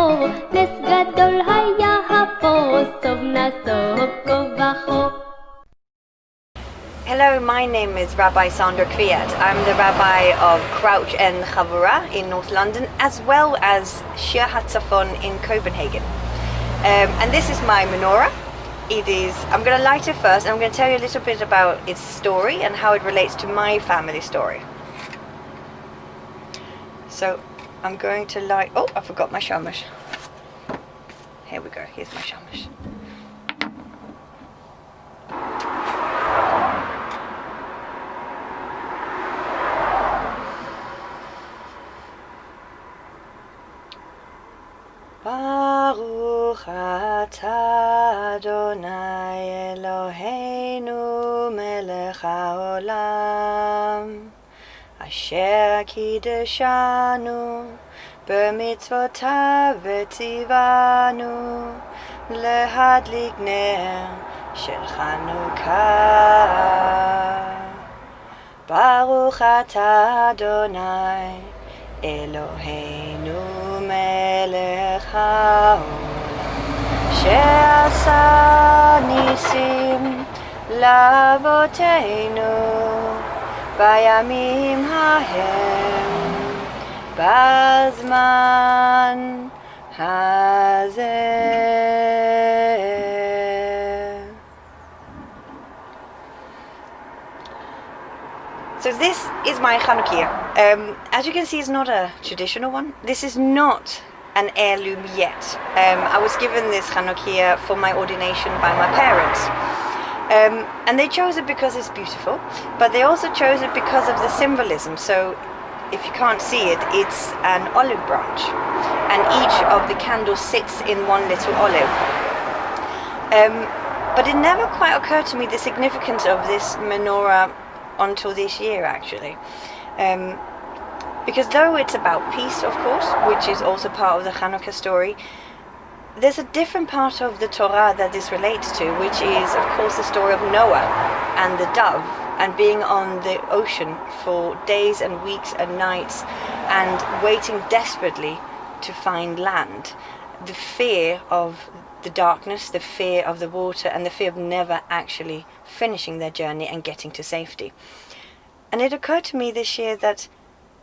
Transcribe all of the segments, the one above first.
אור, נס גדול היה פה, סוף נסוף כה וכה. Hello, my name is Rabbi Sandra Kviat. I'm the rabbi of Crouch and Chavurah in North London, as well as Shir HaTzafon in Copenhagen. And this is my menorah. I'm going to light it first, and I'm going to tell you a little bit about its story and how it relates to my family story. So I'm going to light, oh, I forgot my shamash. Here we go, here's my shamash. Baruch atah Adonai Eloheinu melech haolam asher kiddushanu b'mitzvotav v'tzivanu lehadlik ner shel chanukiah. Baruch atah Adonai Eloheinu melech haolam she'asa nisim la'avoteinu bayamim hahem bazman hazeh. So this is my chanukiah. As you can see, it's not a traditional one. This is not an heirloom yet. I was given this chanukiah for my ordination by my parents. And they chose it because it's beautiful, but they also chose it because of the symbolism. So if you can't see it, it's an olive branch, and each of the candles sits in one little olive. But it never quite occurred to me the significance of this menorah until this year, actually. Because though it's about peace, of course, which is also part of the Hanukkah story, there's a different part of the Torah that this relates to, which is, of course, the story of Noah and the dove, and being on the ocean for days and weeks and nights and waiting desperately to find land. The fear of the darkness, the fear of the water, and the fear of never actually finishing their journey and getting to safety. And it occurred to me this year that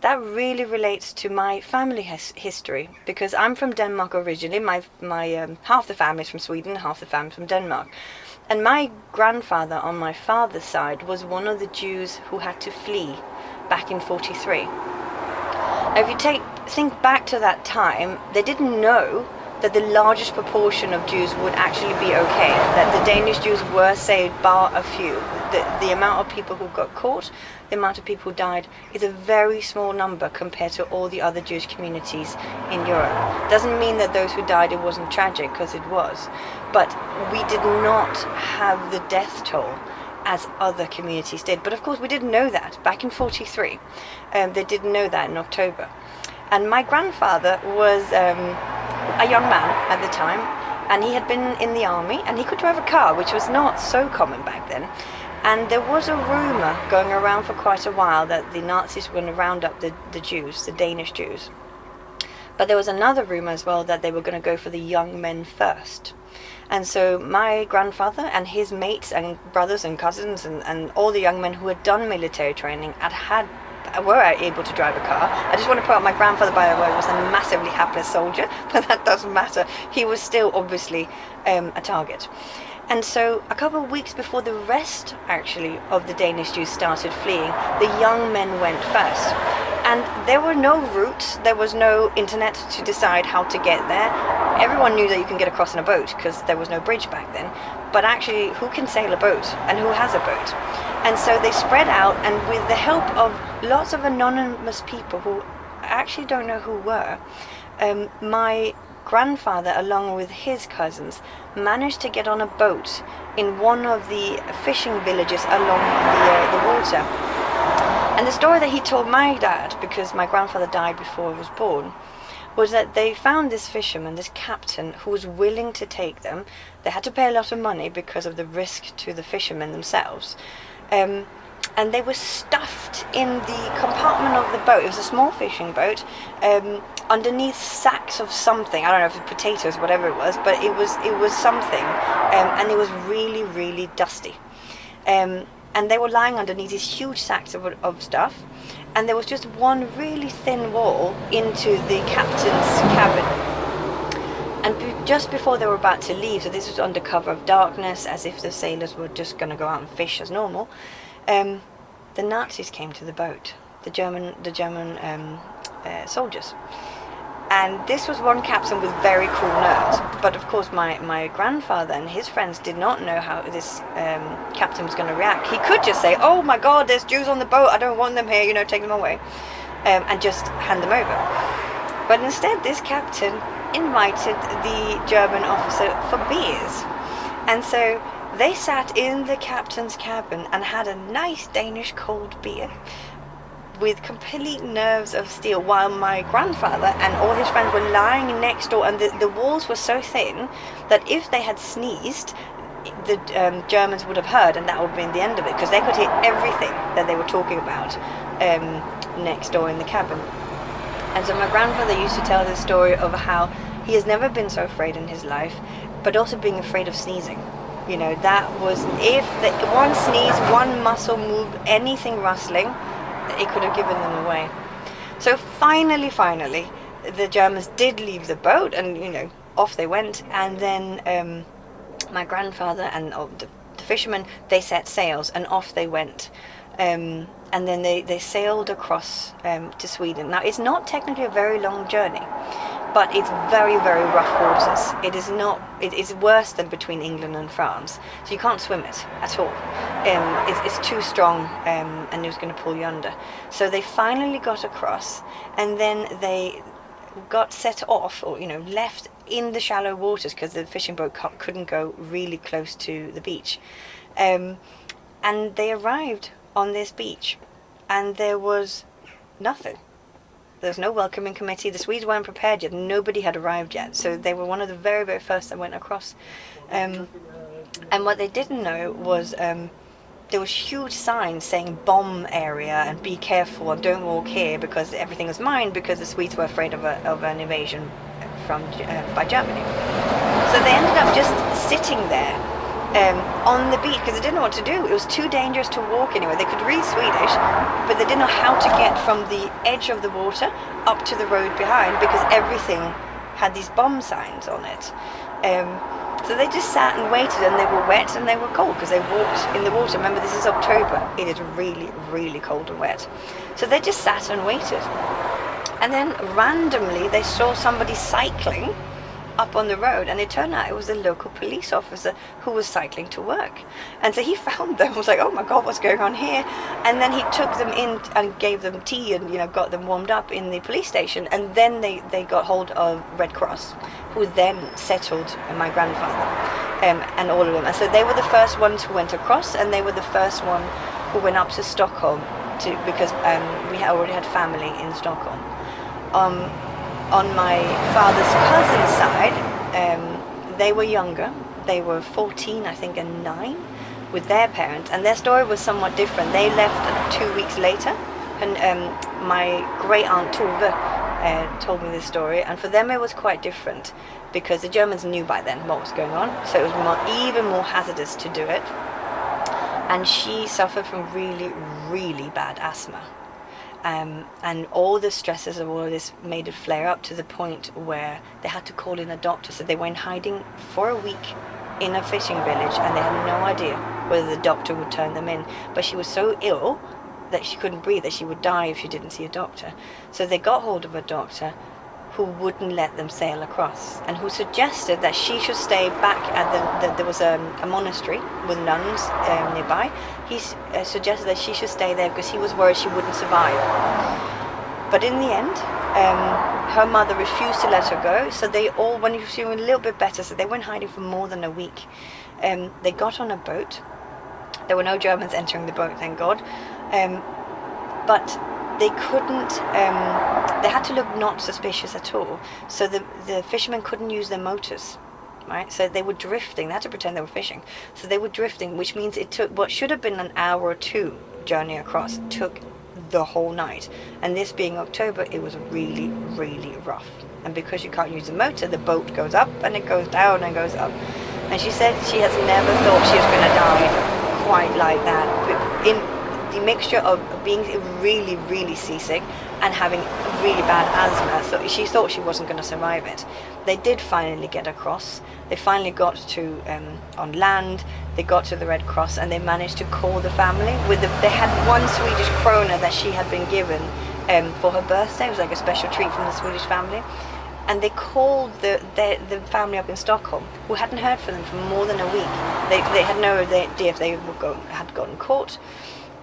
that really relates to my family history, because I'm from Denmark originally. My half the family is from Sweden, half the family from Denmark. And my grandfather on my father's side was one of the Jews who had to flee back in 43. Now if you think back to that time, they didn't know that the largest proportion of Jews would actually be okay, that the Danish Jews were saved bar a few. The amount of people who got caught, the amount of people who died, is a very small number compared to all the other Jewish communities in Europe. Doesn't mean that those who died, it wasn't tragic, because it was. But we did not have the death toll as other communities did. But of course we didn't know that back in 43. They didn't know that in October. And my grandfather was a young man at the time, and he had been in the army, and he could drive a car, which was not so common back then. And there was a rumour going around for quite a while that the Nazis were going to round up the Jews, the Danish Jews. But there was another rumour as well that they were going to go for the young men first. And so my grandfather and his mates and brothers and cousins and all the young men who had done military training were able to drive a car. I just want to point out my grandfather, by the way, was a massively hapless soldier, but that doesn't matter. He was still obviously a target. And so a couple of weeks before the rest, actually, of the Danish Jews started fleeing, the young men went first. And there were no routes, there was no internet to decide how to get there. Everyone knew that you can get across in a boat, because there was no bridge back then. But actually, who can sail a boat, and who has a boat? And so they spread out, and with the help of lots of anonymous people who actually don't know who were, my grandfather, along with his cousins, managed to get on a boat in one of the fishing villages along the water. And the story that he told my dad, because my grandfather died before I was born, was that they found this fisherman, this captain, who was willing to take them. They had to pay a lot of money because of the risk to the fishermen themselves. and they were stuffed in the compartment of the boat. It was a small fishing boat, underneath sacks of something. I don't know if it was potatoes, whatever it was, but it was something, and it was really, really dusty. And they were lying underneath these huge sacks of stuff, and there was just one really thin wall into the captain's cabin. And just before they were about to leave, so this was under cover of darkness, as if the sailors were just going to go out and fish as normal, the Nazis came to the boat, the German soldiers. And this was one captain with very cool nerves. But of course my grandfather and his friends did not know how this captain was going to react. He could just say, "Oh my God, there's Jews on the boat, I don't want them here, take them away," and just hand them over. But instead, this captain invited the German officer for beers. And so they sat in the captain's cabin and had a nice Danish cold beer with complete nerves of steel, while my grandfather and all his friends were lying next door, and the walls were so thin that if they had sneezed, the Germans would have heard, and that would have been the end of it, because they could hear everything that they were talking about next door in the cabin. And so my grandfather used to tell this story of how he has never been so afraid in his life, but also being afraid of sneezing. That was, if one sneeze, one muscle moved, anything rustling, it could have given them away. So finally, the Germans did leave the boat, and off they went. And then my grandfather and the fishermen, they set sails, and off they went. And then they sailed across to Sweden. Now, it's not technically a very long journey, but it's very, very rough waters. It is worse than between England and France, so you can't swim it at all. It's too strong, and it was going to pull you under. So they finally got across, and then they got set off, or left in the shallow waters, because the fishing boat couldn't go really close to the beach. And they arrived on this beach, and there was nothing. There was no welcoming committee. The Swedes weren't prepared yet. Nobody had arrived yet. So they were one of the very, very first that went across. And what they didn't know was there was huge signs saying bomb area and be careful and don't walk here because everything was mined, because the Swedes were afraid of an invasion by Germany. So they ended up just sitting there on the beach, because they didn't know what to do. It was too dangerous to walk anywhere. They could read Swedish, but they didn't know how to get from the edge of the water up to the road behind, because everything had these bomb signs on it. So they just sat and waited, and they were wet and they were cold because they walked in the water. Remember, this is October. It is really, really cold and wet. So they just sat and waited. And then randomly they saw somebody cycling up on the road, and it turned out it was a local police officer who was cycling to work. And so he found them, was like, "Oh my God, what's going on here?" And then he took them in and gave them tea and got them warmed up in the police station. And then they got hold of Red Cross, who then settled my grandfather and all of them. And so they were the first ones who went across, and they were the first one who went up to Stockholm because we already had family in Stockholm. On my father's cousin's side, they were younger. They were 14, I think, and 9 with their parents. And their story was somewhat different. They left 2 weeks later. And my great-aunt Tove told me this story. And for them it was quite different, because the Germans knew by then what was going on. So it was even more hazardous to do it. And she suffered from really, really bad asthma. And all the stresses of all of this made it flare up to the point where they had to call in a doctor. So they went hiding for a week in a fishing village, and they had no idea whether the doctor would turn them in. But she was so ill that she couldn't breathe, that she would die if she didn't see a doctor. So they got hold of a doctor who wouldn't let them sail across, and who suggested that she should stay back at there was a monastery with nuns nearby. He suggested that she should stay there because he was worried she wouldn't survive. But in the end, her mother refused to let her go, so they all, when she was a little bit better, so they went hiding for more than a week. They got on a boat. There were no Germans entering the boat, thank God. But they couldn't, they had to look not suspicious at all. So the fishermen couldn't use their motors, right? So they were drifting. They had to pretend they were fishing. So they were drifting, which means it took what should have been an hour or two journey across took the whole night, and this being October, it was really, really rough. And because you can't use the motor, the boat goes up and it goes down and goes up. And she said she has never thought she was going to die quite like that. But in the mixture of being really, really seasick and having really bad asthma, so she thought she wasn't going to survive it. They did finally get across. They finally got to on land. They got to the Red Cross, and they managed to call the family. They had 1 Swedish krona that she had been given for her birthday. It was like a special treat from the Swedish family. And they called the family up in Stockholm, who hadn't heard from them for more than a week. They had no idea if they had gotten caught.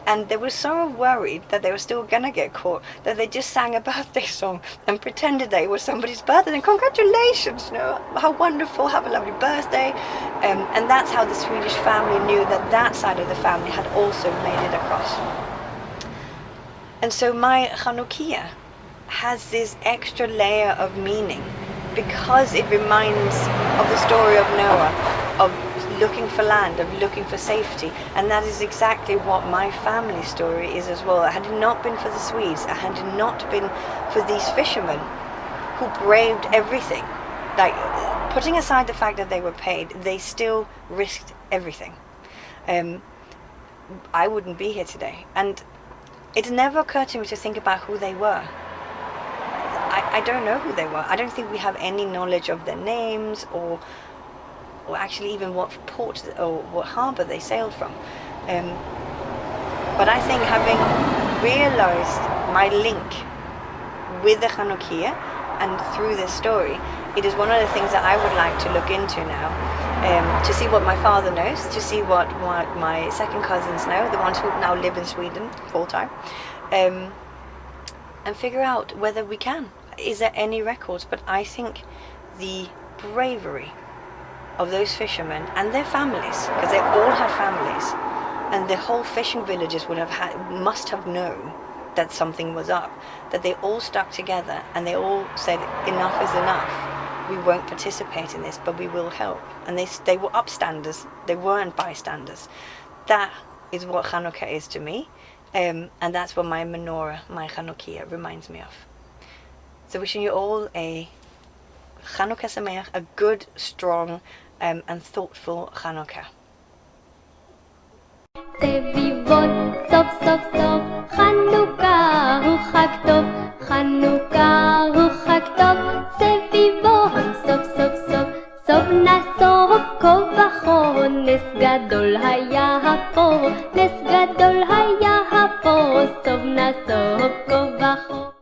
And they were so worried that they were still gonna get caught that they just sang a birthday song and pretended that it was somebody's birthday. And congratulations, how wonderful, have a lovely birthday. And that's how the Swedish family knew that that side of the family had also made it across. And so my chanukiah has this extra layer of meaning because it reminds of the story of Noah, of looking for land, of looking for safety. And that is exactly what my family story is as well. Had it not been for the Swedes, had it not been for these fishermen who braved everything, like putting aside the fact that they were paid, they still risked everything. I wouldn't be here today. And it never occurred to me to think about who they were. I don't know who they were. I don't think we have any knowledge of their names or actually even what port or what harbour they sailed from. But I think having realised my link with the chanukiah and through this story, it is one of the things that I would like to look into now, to see what my father knows, to see what my second cousins know, the ones who now live in Sweden full time, and figure out whether we can. Is there any records? But I think the bravery of those fishermen and their families, because they all had families, and the whole fishing villages must have known that something was up, that they all stuck together and they all said, enough is enough, we won't participate in this, but we will help. And they were upstanders, they weren't bystanders. That is what Chanukiah is to me, and that's what my menorah, my chanukiah, reminds me of. So wishing you all a Chanukiah Sameach, a good, strong and thoughtful Chanukiah. סביבות סוף סוף סוף חנוכה הוא חג טוב, חנוכה הוא חג טוב, סביבות סוף סוף סוף סוף נסוף כה וכה, נס גדול היה פה, נס גדול היה